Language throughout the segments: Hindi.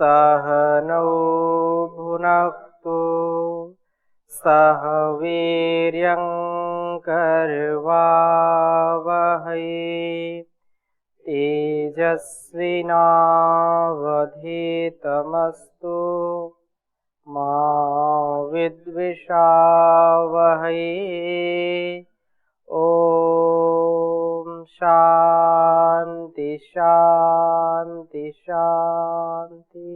सह नौ भुनक्तु सह वीर्यं करवावहै तेजस्विनावधीतमस्तु मा विद्विषावहै। ओम शांति शांति शांति।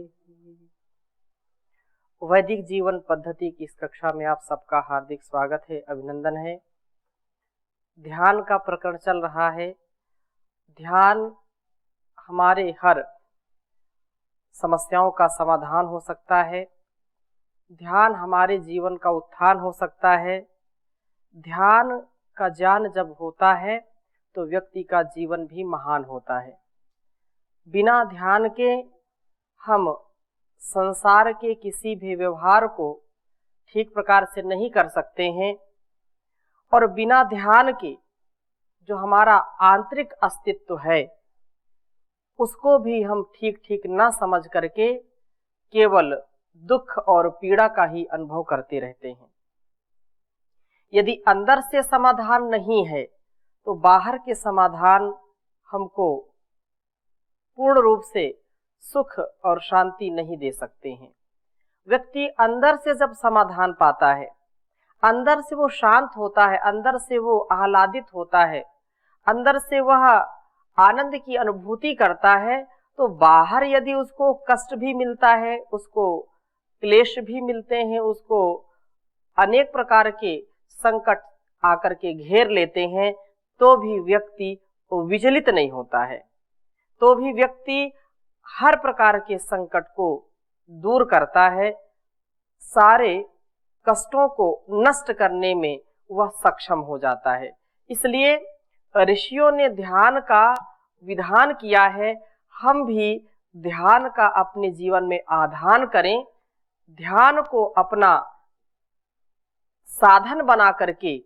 वैदिक जीवन पद्धति की इस कक्षा में आप सबका हार्दिक स्वागत है, अभिनंदन है। ध्यान का प्रकरण चल रहा है। ध्यान हमारे हर समस्याओं का समाधान हो सकता है। ध्यान हमारे जीवन का उत्थान हो सकता है। ध्यान का ज्ञान जब होता है तो व्यक्ति का जीवन भी महान होता है। बिना ध्यान के हम संसार के किसी भी व्यवहार को ठीक प्रकार से नहीं कर सकते हैं, और बिना ध्यान के जो हमारा आंतरिक अस्तित्व है उसको भी हम ठीक ठीक ना समझ करके केवल दुख और पीड़ा का ही अनुभव करते रहते हैं। यदि अंदर से समाधान नहीं है तो बाहर के समाधान हमको पूर्ण रूप से सुख और शांति नहीं दे सकते हैं। व्यक्ति अंदर से जब समाधान पाता है, अंदर से वो शांत होता है, अंदर से वो आह्लादित होता है, अंदर से वह आनंद की अनुभूति करता है, तो बाहर यदि उसको कष्ट भी मिलता है, उसको क्लेश भी मिलते हैं, उसको अनेक प्रकार के संकट आकर के घेर लेते हैं, तो भी व्यक्ति विचलित नहीं होता है। तो भी व्यक्ति हर प्रकार के संकट को दूर करता है, सारे कष्टों को नष्ट करने में वह सक्षम हो जाता है। इसलिए ऋषियों ने ध्यान का विधान किया है। हम भी ध्यान का अपने जीवन में आधान करें, ध्यान को अपना साधन बना करके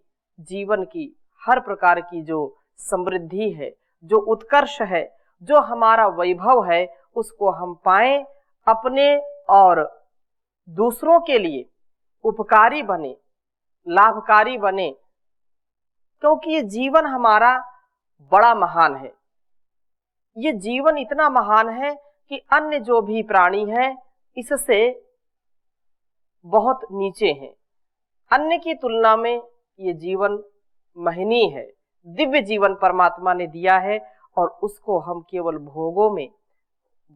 जीवन की हर प्रकार की जो समृद्धि है, जो उत्कर्ष है, जो हमारा वैभव है, उसको हम पाएं, अपने और दूसरों के लिए उपकारी बने, लाभकारी बने, क्योंकि ये जीवन हमारा बड़ा महान है। ये जीवन इतना महान है कि अन्य जो भी प्राणी हैं इससे बहुत नीचे हैं। अन्य की तुलना में ये जीवन महनीय है, दिव्य जीवन परमात्मा ने दिया है, और उसको हम केवल भोगों में,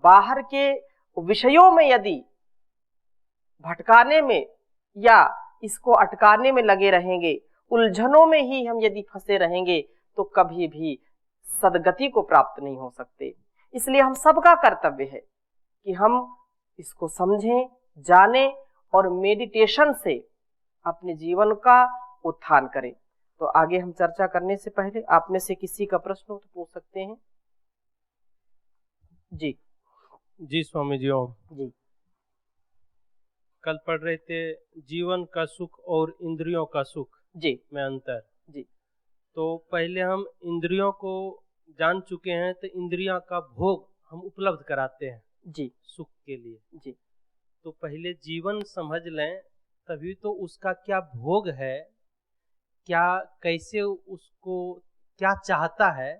बाहर के विषयों में यदि भटकाने में या इसको अटकाने में लगे रहेंगे, उलझनों में ही हम यदि फंसे रहेंगे, तो कभी भी सदगति को प्राप्त नहीं हो सकते। इसलिए हम सबका कर्तव्य है कि हम इसको समझें, जानें और मेडिटेशन से अपने जीवन का उत्थान करें। तो आगे हम चर्चा करने से पहले आप में से किसी का प्रश्न हो तो पूछ सकते हैं। जी जी स्वामी जी। ओम जी। कल पढ़ रहे थे जीवन का सुख और इंद्रियों का सुख जी में अंतर। जी। तो पहले हम इंद्रियों को जान चुके हैं, तो इंद्रियों का भोग हम उपलब्ध कराते हैं जी सुख के लिए। जी। तो पहले जीवन समझ लें, तभी तो उसका क्या भोग है, क्या कैसे उसको क्या चाहता है,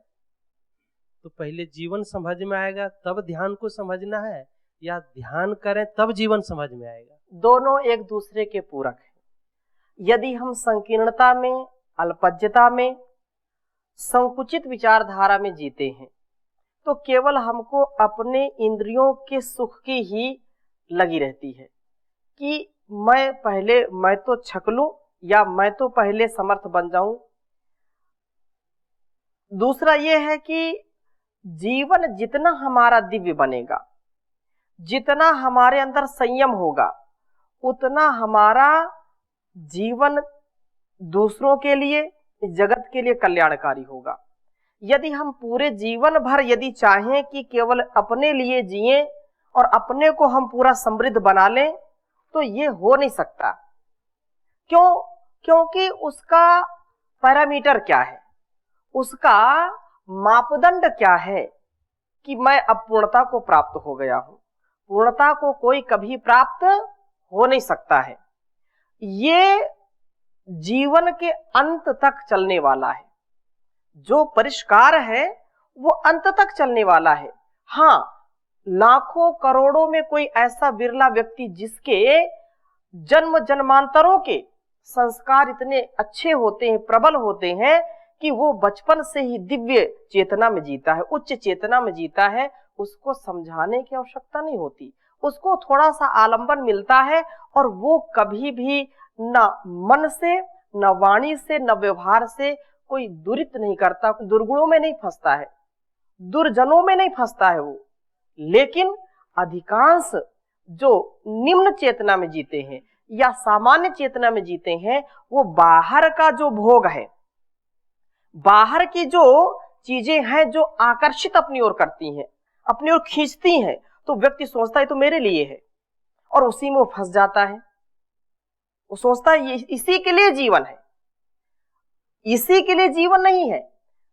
तो पहले जीवन समझ में आएगा, तब ध्यान को समझना है, या ध्यान करें तब जीवन समझ में आएगा। दोनों एक दूसरे के पूरक हैं। यदि हम संकीर्णता में, अल्पज्यता में, संकुचित विचारधारा में जीते हैं, तो केवल हमको अपने इंद्रियों के सुख की ही लगी रहती है कि मैं तो छक लूं, या मैं तो पहले समर्थ बन जाऊं। दूसरा यह है कि जीवन जितना हमारा दिव्य बनेगा, जितना हमारे अंदर संयम होगा, उतना हमारा जीवन दूसरों के लिए, जगत के लिए कल्याणकारी होगा। यदि हम पूरे जीवन भर यदि चाहें कि केवल अपने लिए जिएं और अपने को हम पूरा समृद्ध बना लें, तो ये हो नहीं सकता। क्यों? क्योंकि उसका पैरामीटर क्या है, उसका मापदंड क्या है कि मैं अब पूर्णता को प्राप्त हो गया हूं। पूर्णता को कोई कभी प्राप्त हो नहीं सकता है। ये जीवन के अंत तक चलने वाला है। जो परिष्कार है वो अंत तक चलने वाला है। हाँ, लाखों करोड़ों में कोई ऐसा बिरला व्यक्ति जिसके जन्म जन्मांतरों के संस्कार इतने अच्छे होते हैं, प्रबल होते हैं कि वो बचपन से ही दिव्य चेतना में जीता है, उच्च चेतना में जीता है। उसको समझाने की आवश्यकता नहीं होती, उसको थोड़ा सा आलंबन मिलता है और वो कभी भी न मन से, न वाणी से, न व्यवहार से कोई दुरित नहीं करता, दुर्गुणों में नहीं फंसता है, दुर्जनों में नहीं फंसता है वो। लेकिन अधिकांश जो निम्न चेतना में जीते हैं या सामान्य चेतना में जीते हैं, वो बाहर का जो भोग है, बाहर की जो चीजें हैं जो आकर्षित अपनी ओर करती हैं, अपनी ओर खींचती हैं, तो व्यक्ति सोचता है तो मेरे लिए है और उसी में वो फंस जाता है। वो सोचता है ये इसी के लिए जीवन है। इसी के लिए जीवन नहीं है।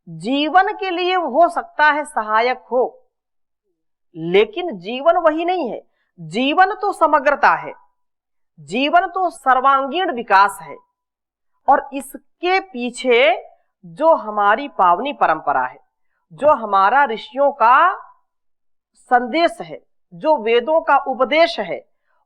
जीवन के लिए हो सकता है सहायक हो, लेकिन जीवन वही नहीं है। जीवन तो समग्रता है, जीवन तो सर्वांगीण विकास है। और इसके पीछे जो हमारी पावनी परंपरा है, जो हमारा ऋषियों का संदेश है, जो वेदों का उपदेश है,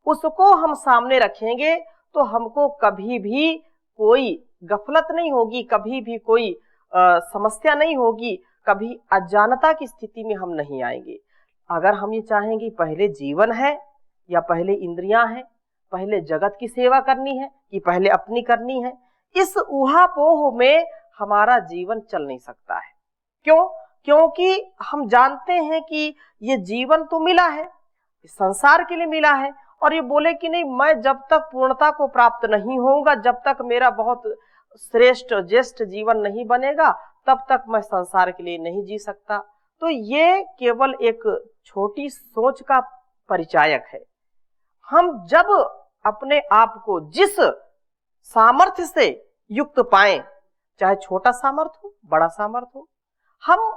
उसको हम सामने रखेंगे तो हमको कभी भी कोई गफलत नहीं होगी, कभी भी कोई समस्या नहीं होगी, कभी अज्ञानता की स्थिति में हम नहीं आएंगे। अगर हम ये चाहेंगे पहले जीवन है या पहले इंद्रियां हैं, पहले जगत की सेवा करनी है कि पहले अपनी करनी है, इस ऊहापोह में हमारा जीवन चल नहीं सकता है। क्यों? क्योंकि हम जानते हैं कि ये जीवन तो मिला है, संसार के लिए मिला है, और ये बोले कि नहीं मैं जब तक पूर्णता को प्राप्त नहीं होऊंगा, जब तक मेरा बहुत श्रेष्ठ ज्येष्ठ जीवन नहीं बनेगा, तब तक मैं संसार के लिए नहीं जी सकता। तो ये केवल एक छोटी सोच का परिचायक है। हम जब अपने आप को जिस सामर्थ्य से युक्त पाएं, चाहे छोटा सामर्थ्य हो, बड़ा सामर्थ्य हो, हम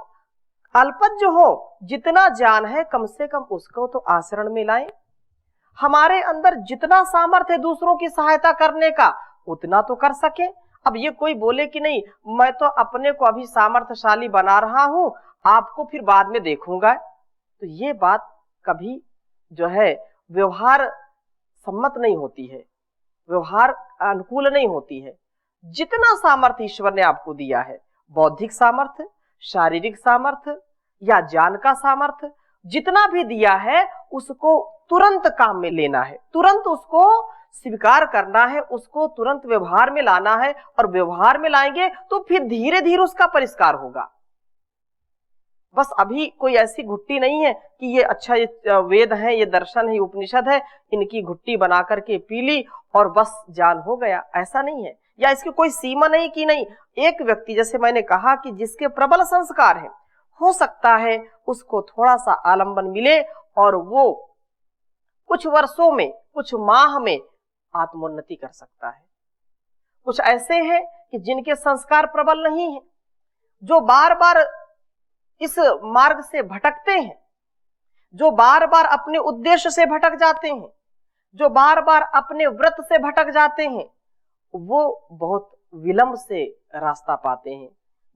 अल्पज्ञ हो, जितना ज्ञान है कम से कम उसको तो आचरण में लाएं। हमारे अंदर जितना सामर्थ्य है दूसरों की सहायता करने का, उतना तो कर सके। अब ये कोई बोले कि नहीं मैं तो अपने को अभी सामर्थ्यशाली बना रहा हूं, आपको फिर बाद में देखूंगा, तो ये बात कभी जो है व्यवहार सम्मत नहीं होती है, व्यवहार अनुकूल नहीं होती है। जितना सामर्थ्य ईश्वर ने आपको दिया है, बौद्धिक सामर्थ्य, शारीरिक सामर्थ्य या ज्ञान का सामर्थ्य, जितना भी दिया है उसको तुरंत काम में लेना है, तुरंत उसको स्वीकार करना है, उसको तुरंत व्यवहार में लाना है। और व्यवहार में लाएंगे तो फिर धीरे धीरे उसका परिष्कार होगा। बस अभी कोई ऐसी घुट्टी नहीं है कि ये अच्छा, ये वेद है, ये दर्शन है, ये उपनिषद है, इनकी घुट्टी बना करके पी ली और बस ज्ञान हो गया, ऐसा नहीं है। या इसकी कोई सीमा नहीं कि नहीं एक व्यक्ति, जैसे मैंने कहा कि जिसके प्रबल संस्कार है, हो सकता है उसको थोड़ा सा आलंबन मिले और वो कुछ वर्षों में, कुछ माह में आत्मोन्नति कर सकता है। कुछ ऐसे हैं कि जिनके संस्कार प्रबल नहीं है, जो बार बार इस मार्ग से भटकते हैं, जो बार बार अपने उद्देश्य से भटक जाते हैं, जो बार बार अपने व्रत से भटक जाते हैं, वो बहुत विलंब से रास्ता पाते हैं,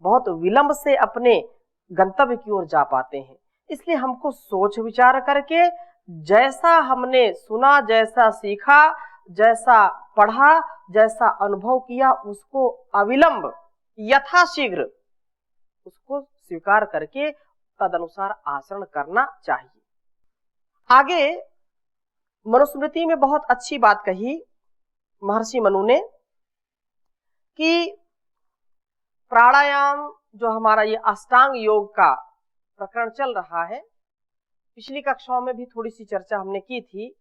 बहुत विलंब से अपने गंतव्य की ओर जा पाते हैं। इसलिए हमको सोच विचार करके जैसा हमने सुना, जैसा सीखा, जैसा पढ़ा, जैसा अनुभव किया, उसको अविलंब यथाशीघ्र उसको स्वीकार करके तदनुसार आचरण करना चाहिए। आगे मनुस्मृति में बहुत अच्छी बात कही महर्षि मनु ने कि प्राणायाम जो हमारा ये अष्टांग योग का प्रकरण चल रहा है, पिछली कक्षाओं में भी थोड़ी सी चर्चा हमने की थी,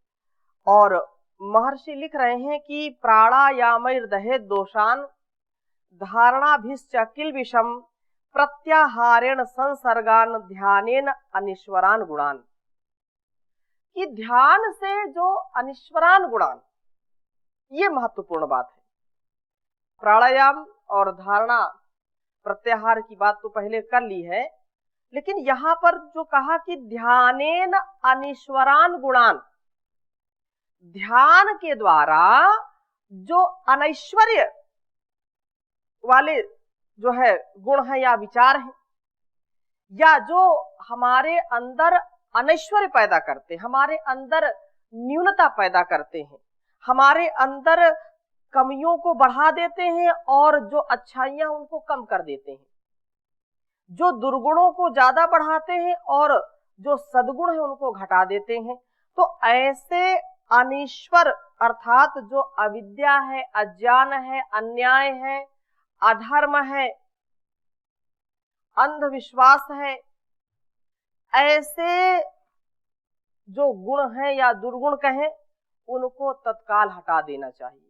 और महर्षि लिख रहे हैं कि प्राणायामैर्दहेत दोषान धारणाभिश्च किल विषम प्रत्याहारेण संसर्गान ध्यानेन अनिश्वरान गुणान। कि ध्यान से जो अनिश्वरान गुणान, ये महत्वपूर्ण बात है। प्राणायाम और धारणा प्रत्याहार की बात तो पहले कर ली है, लेकिन यहाँ पर जो कहा कि ध्यानेन अनीश्वरान गुणान, ध्यान के द्वारा जो अनैश्वर्य वाले जो है गुण है या विचार है, या जो हमारे अंदर अनैश्वर्य पैदा करते, हमारे अंदर न्यूनता पैदा करते हैं, हमारे अंदर कमियों को बढ़ा देते हैं और जो अच्छाइयां उनको कम कर देते हैं, जो दुर्गुणों को ज्यादा बढ़ाते हैं और जो सद्गुण है उनको घटा देते हैं। तो ऐसे अनीश्वर अर्थात जो अविद्या है, अज्ञान है, अन्याय है, अधर्म है, अंधविश्वास है, ऐसे जो गुण है या दुर्गुण कहें, उनको तत्काल हटा देना चाहिए।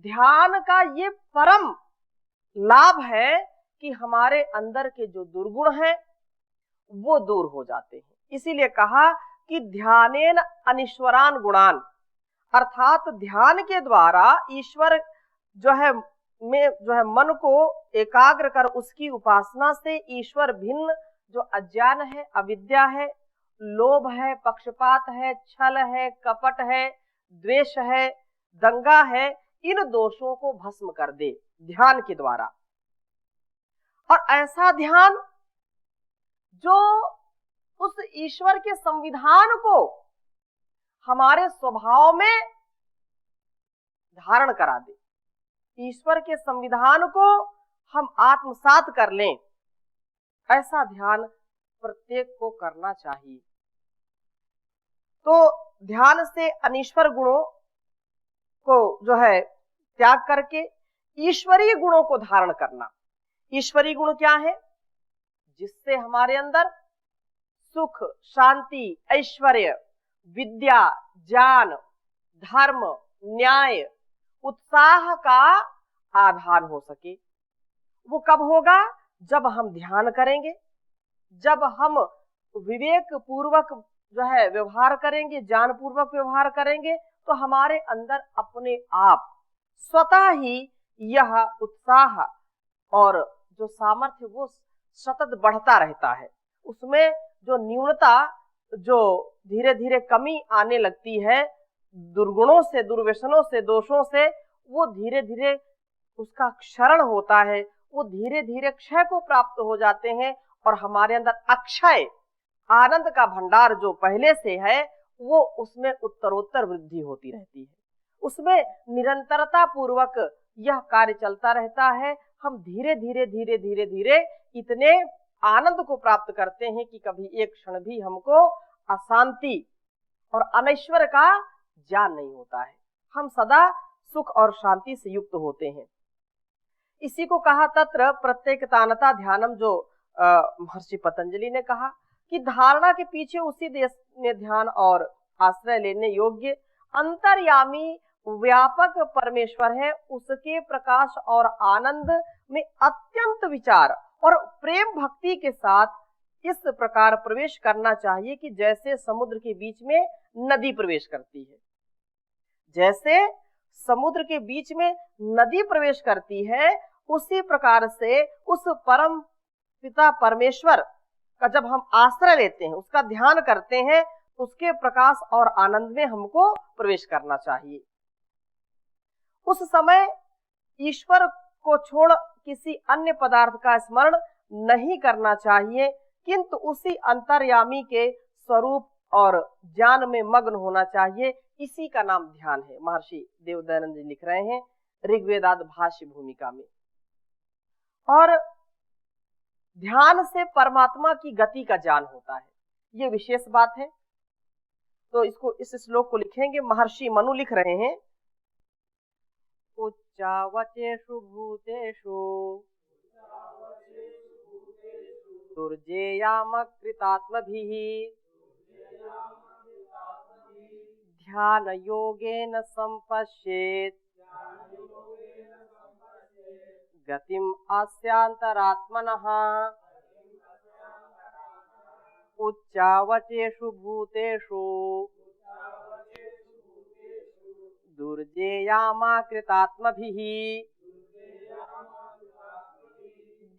ध्यान का ये परम लाभ है कि हमारे अंदर के जो दुर्गुण हैं वो दूर हो जाते हैं। इसीलिए कहा कि ध्यानेन अनीश्वरान गुणान, अर्थात ध्यान के द्वारा ईश्वर जो है मन को एकाग्र कर उसकी उपासना से ईश्वर भिन्न जो अज्ञान है, अविद्या है, लोभ है, पक्षपात है, छल है, कपट है, द्वेष है, दंगा है, इन दोषों को भस्म कर दे ध्यान के द्वारा। और ऐसा ध्यान जो उस ईश्वर के संविधान को हमारे स्वभाव में धारण करा दे, ईश्वर के संविधान को हम आत्मसात कर लें, ऐसा ध्यान प्रत्येक को करना चाहिए। तो ध्यान से अनीश्वर गुणों को जो है त्याग करके ईश्वरीय गुणों को धारण करना। ईश्वरीय गुण क्या है? जिससे हमारे अंदर सुख, शांति, ऐश्वर्य, विद्या, ज्ञान, धर्म, न्याय, उत्साह का आधार हो सके। वो कब होगा? जब हम ध्यान करेंगे, जब हम विवेक पूर्वक जो है व्यवहार करेंगे, ज्ञान पूर्वक व्यवहार करेंगे, तो हमारे अंदर अपने आप स्वतः ही यह उत्साह और जो सामर्थ्य वो सतत बढ़ता रहता है। उसमें जो न्यूनता, जो धीरे धीरे कमी आने लगती है दुर्गुणों से, दुर्व्यसनों से, दोषों से, वो धीरे धीरे उसका क्षरण होता है, वो धीरे धीरे क्षय को प्राप्त हो जाते हैं और हमारे अंदर अक्षय आनंद का भंडार जो पहले से है वो उसमें उत्तरोत्तर वृद्धि होती रहती है। उसमें निरंतरता पूर्वक यह कार्य चलता रहता है। हम धीरे धीरे धीरे धीरे धीरे इतने आनंद को प्राप्त करते हैं कि कभी एक क्षण भी हमको अशांति और अनैश्वर्य का ज्ञान नहीं होता है। हम सदा सुख और शांति से युक्त होते हैं। इसी को कहा तत्र प्रत्येकतानता ध्यानम, जो महर्षि पतंजलि ने कहा कि धारणा के पीछे उसी देश में ध्यान और आश्रय लेने योग्य अंतर्यामी व्यापक परमेश्वर है। उसके प्रकाश और आनंद में अत्यंत विचार और प्रेम भक्ति के साथ इस प्रकार प्रवेश करना चाहिए कि जैसे समुद्र के बीच में नदी प्रवेश करती है, जैसे समुद्र के बीच में नदी प्रवेश करती है, उसी प्रकार से उस परम पिता परमेश्वर का जब हम आश्रय लेते हैं, उसका ध्यान करते हैं, उसके प्रकाश और आनंद में हमको प्रवेश करना चाहिए। उस समय ईश्वर को छोड़ किसी अन्य पदार्थ का स्मरण नहीं करना चाहिए, किंतु उसी अंतर्यामी के स्वरूप और ज्ञान में मग्न होना चाहिए। इसी का नाम ध्यान है। महर्षि देवदयानंद जी लिख रहे हैं ऋग्वेदाद भाष्य भूमिका में। और ध्यान से परमात्मा की गति का ज्ञान होता है, ये विशेष बात है। तो इसको, इस श्लोक को लिखेंगे। महर्षि मनु लिख रहे हैं, उच्चावचेषु भूतेषु दुर्जेयामकृतात्मभिः ध्यान योगेन संपश्येत् गतिम अस्यांतरात्मनः। उच्चावचेषु भूतेषु दुर्जेयामाकृतात्मभिः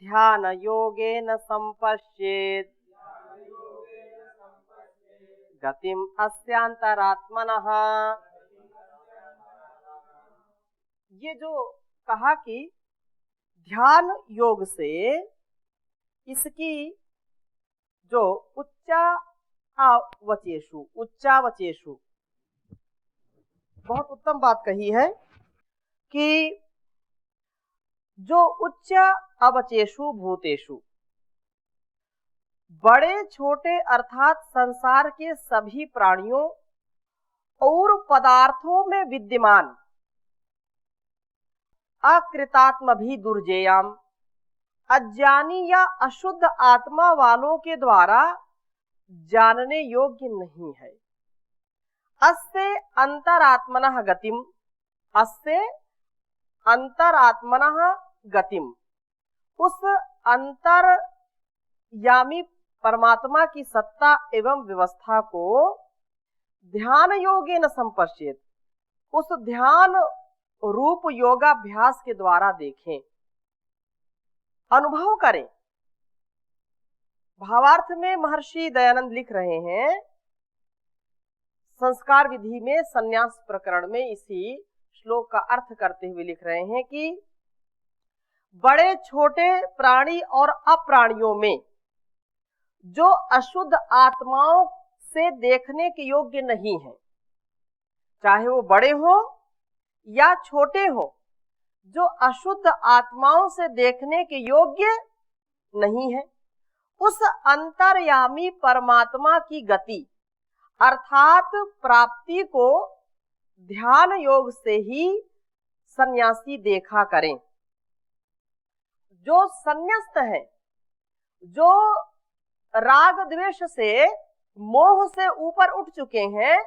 ध्यान योगेन संपश्येत् गतिम अस्यांतरात्मनः। ये जो कहा कि ध्यान योग से इसकी जो उच्चावचेषु बहुत उत्तम बात कही है कि जो उच्च अवचेषु भूतेषु, बड़े छोटे अर्थात संसार के सभी प्राणियों और पदार्थों में विद्यमान अकृतात्म भी दुर्जेयम, अज्ञानी या अशुद्ध आत्मा वालों के द्वारा जानने योग्य नहीं है। अस्य अंतरात्मनः गतिम, अस्य अंतरात्मनः गतिम, उस अंतर्यामी परमात्मा की सत्ता एवं व्यवस्था को ध्यान योगेन संपश्येत, उस ध्यान रूप योगाभ्यास के द्वारा देखें, अनुभव करें। भावार्थ में महर्षि दयानंद लिख रहे हैं, संस्कार विधि में संन्यास प्रकरण में इसी श्लोक का अर्थ करते हुए लिख रहे हैं कि बड़े छोटे प्राणी और अप्राणियों में जो अशुद्ध आत्माओं से देखने के योग्य नहीं है, चाहे वो बड़े हो या छोटे हो, जो अशुद्ध आत्माओं से देखने के योग्य नहीं है, उस अंतर्यामी परमात्मा की गति अर्थात प्राप्ति को ध्यान योग से ही सन्यासी देखा करें। जो संन्यस्त है, जो राग द्वेष से मोह से ऊपर उठ चुके हैं,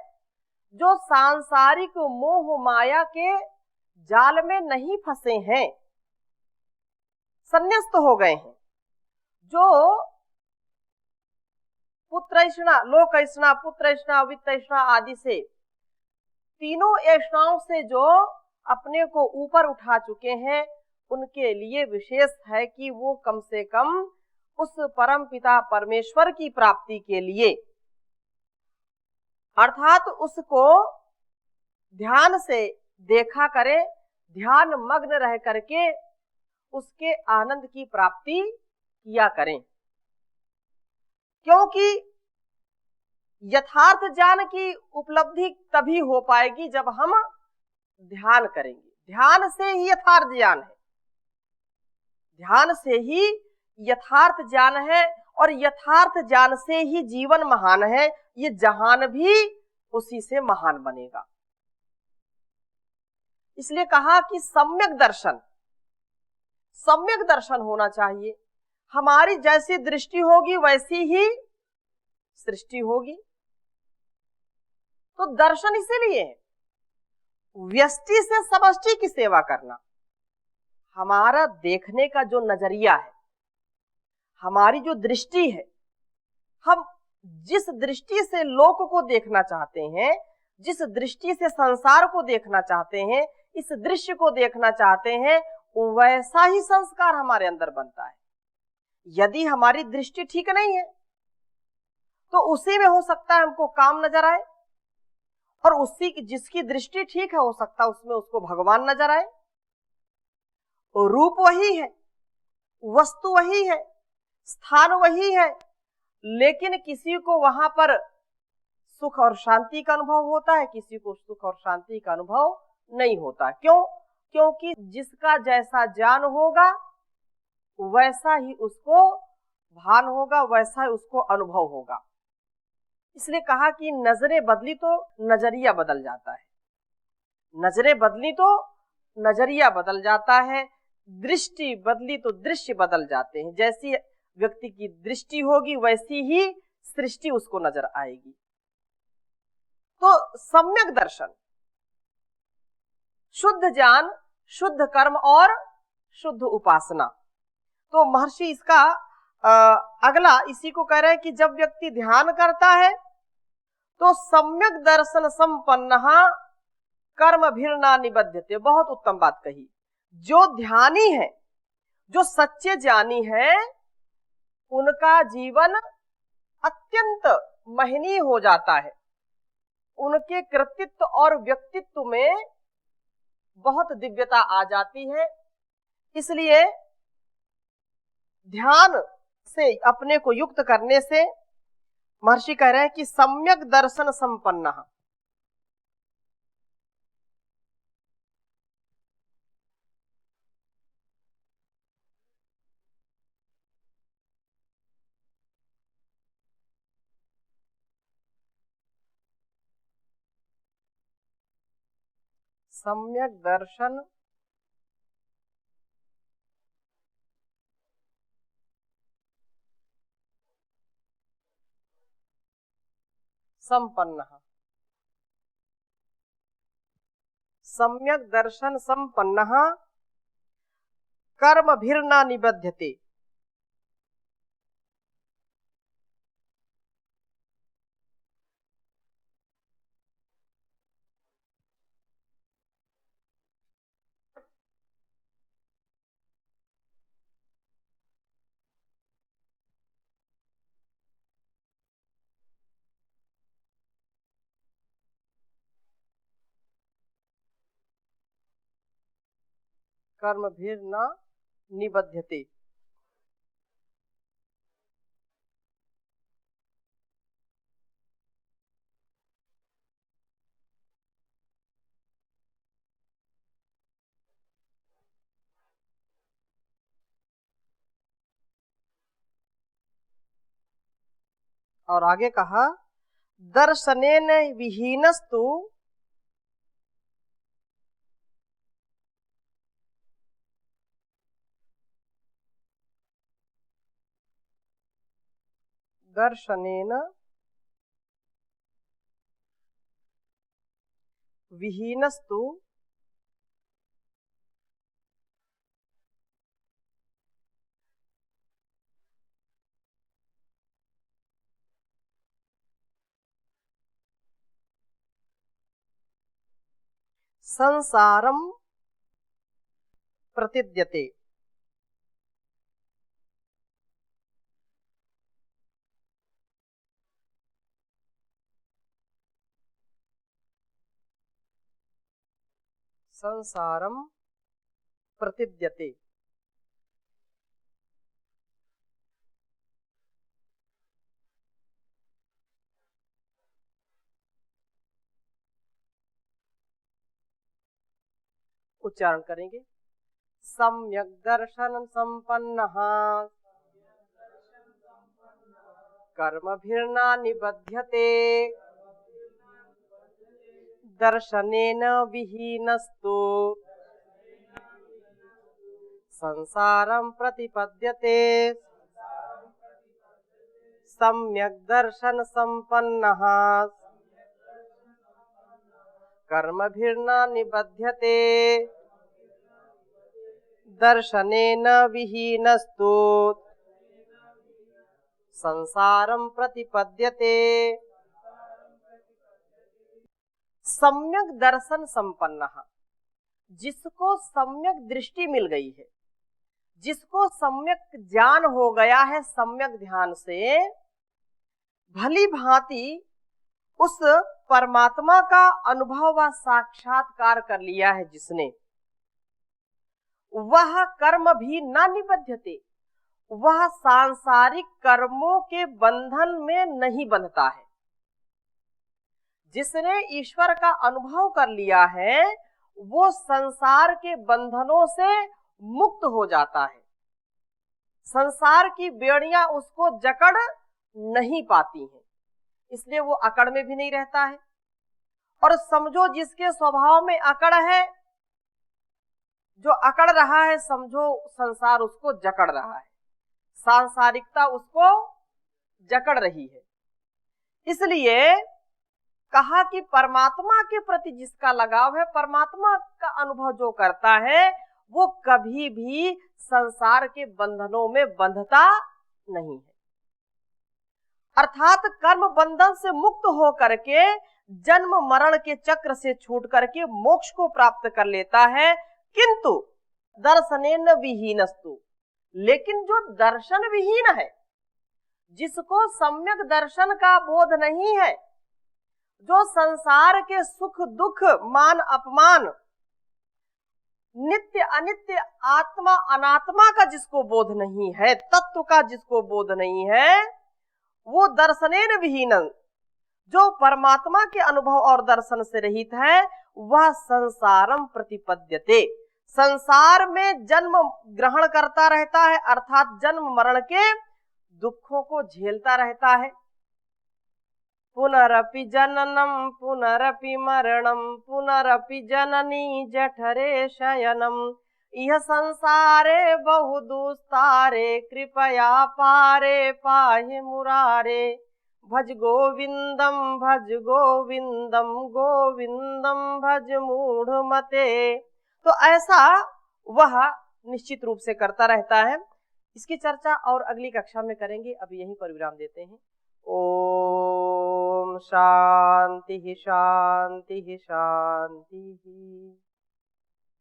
जो सांसारिक मोह माया के जाल में नहीं फंसे हैं, संन्यस्त हो गए हैं, जो पुत्रैषणा, लोकैषणा, पुत्रैषणा, वित्तैषणा आदि से तीनों ऐषणाओं से जो अपने को ऊपर उठा चुके हैं, उनके लिए विशेष है कि वो कम से कम उस परम पिता परमेश्वर की प्राप्ति के लिए अर्थात उसको ध्यान से देखा करें, ध्यान मग्न रह करके उसके आनंद की प्राप्ति किया करें। क्योंकि यथार्थ ज्ञान की उपलब्धि तभी हो पाएगी जब हम ध्यान करेंगे। ध्यान से ही यथार्थ ज्ञान है, ध्यान से ही यथार्थ ज्ञान है, और यथार्थ ज्ञान से ही जीवन महान है। ये जहान भी उसी से महान बनेगा। इसलिए कहा कि सम्यक दर्शन होना चाहिए। हमारी जैसी दृष्टि होगी वैसी ही सृष्टि होगी। तो दर्शन इसीलिए है, व्यष्टि से समष्टि की सेवा करना। हमारा देखने का जो नजरिया है, हमारी जो दृष्टि है, हम जिस दृष्टि से लोक को देखना चाहते हैं, जिस दृष्टि से संसार को देखना चाहते हैं, इस दृश्य को देखना चाहते हैं, वैसा ही संस्कार हमारे अंदर बनता है। यदि हमारी दृष्टि ठीक नहीं है तो उसी में हो सकता है हमको काम नजर आए, और उसी की जिसकी दृष्टि ठीक है हो सकता है उसमें उसको भगवान नजर आए। रूप वही है, वस्तु वही है, स्थान वही है, लेकिन किसी को वहां पर सुख और शांति का अनुभव होता है, किसी को सुख और शांति का अनुभव नहीं होता। क्यों? क्योंकि जिसका जैसा ज्ञान होगा वैसा ही उसको भान होगा, वैसा ही उसको अनुभव होगा। इसलिए कहा कि नजरें बदली तो नजरिया बदल जाता है, नजरें बदली तो नजरिया बदल जाता है, दृष्टि बदली तो दृश्य बदल जाते हैं। जैसी व्यक्ति की दृष्टि होगी वैसी ही सृष्टि उसको नजर आएगी। तो सम्यक दर्शन, शुद्ध ज्ञान, शुद्ध कर्म और शुद्ध उपासना। तो महर्षि इसका अगला इसी को कह रहे हैं कि जब व्यक्ति ध्यान करता है तो सम्यक दर्शन संपन्नः कर्म भिर्ना निबध्यते। बहुत उत्तम बात कही। जो ध्यानी है, जो सच्चे ज्ञानी है, उनका जीवन अत्यंत महनीय हो जाता है, उनके कृतित्व और व्यक्तित्व में बहुत दिव्यता आ जाती है। इसलिए ध्यान से अपने को युक्त करने से महर्षि कह रहे हैं कि सम्यक दर्शन संपन्न, सम्यक दर्शन संपन्न, सम्यक दर्शन संपन्न कर्मभिर्न निबध्यते। कर्मभिर्न निबध्यते। और आगे कहा दर्शनेन विहीनस्तु दर्शनेन विहीनस्तु संसारम प्रतिद्यते। संसारम प्रतिद्यते। उच्चारण करेंगे सम्यक दर्शन संपन्नः कर्मभिर्न निबध्यते दर्शनेन विहीनस्तु संसारं प्रतिपद्यते। सम्यक दर्शन संपन्नः कर्मभिर्न निबध्यते दर्शनेन विहीनस्तु संसारं प्रतिपद्यते। सम्यक दर्शन संपन्न, जिसको सम्यक दृष्टि मिल गई है, जिसको सम्यक ज्ञान हो गया है, सम्यक ध्यान से भली भांति उस परमात्मा का अनुभव व साक्षात्कार कर लिया है जिसने, वह कर्म भी न निबध्यते, वह सांसारिक कर्मों के बंधन में नहीं बंधता है। जिसने ईश्वर का अनुभव कर लिया है वो संसार के बंधनों से मुक्त हो जाता है, संसार की बेड़ियां उसको जकड़ नहीं पाती हैं, इसलिए वो अकड़ में भी नहीं रहता है। और समझो जिसके स्वभाव में अकड़ है, जो अकड़ रहा है, समझो संसार उसको जकड़ रहा है, सांसारिकता उसको जकड़ रही है। इसलिए कहा कि परमात्मा के प्रति जिसका लगाव है, परमात्मा का अनुभव जो करता है, वो कभी भी संसार के बंधनों में बंधता नहीं है। अर्थात कर्म बंधन से मुक्त हो करके जन्म मरण के चक्र से छूट करके मोक्ष को प्राप्त कर लेता है। किंतु दर्शनेन विहीनस्तु, लेकिन जो दर्शन विहीन है, जिसको सम्यक दर्शन का बोध नहीं है, जो संसार के सुख दुख मान अपमान, नित्य अनित्य, आत्मा अनात्मा का जिसको बोध नहीं है, तत्व का जिसको बोध नहीं है, वो दर्शनेन विहीनन, जो परमात्मा के अनुभव और दर्शन से रहित है, वह संसारम प्रतिपद्यते, संसार में जन्म ग्रहण करता रहता है, अर्थात जन्म मरण के दुखों को झेलता रहता है। पुनरपि जननम पुनरपि मरणम पुनरपि जननी जठरे शयनम, यह संसारे बहु दुस्तारे, कृपया पारे पाहि मुरारे, भज गोविंदम गोविंदम भज मूढ़ मते। तो ऐसा वह निश्चित रूप से करता रहता है। इसकी चर्चा और अगली कक्षा में करेंगे, अभी यहीं पर विराम देते हैं। ओम शांति शांति शांति।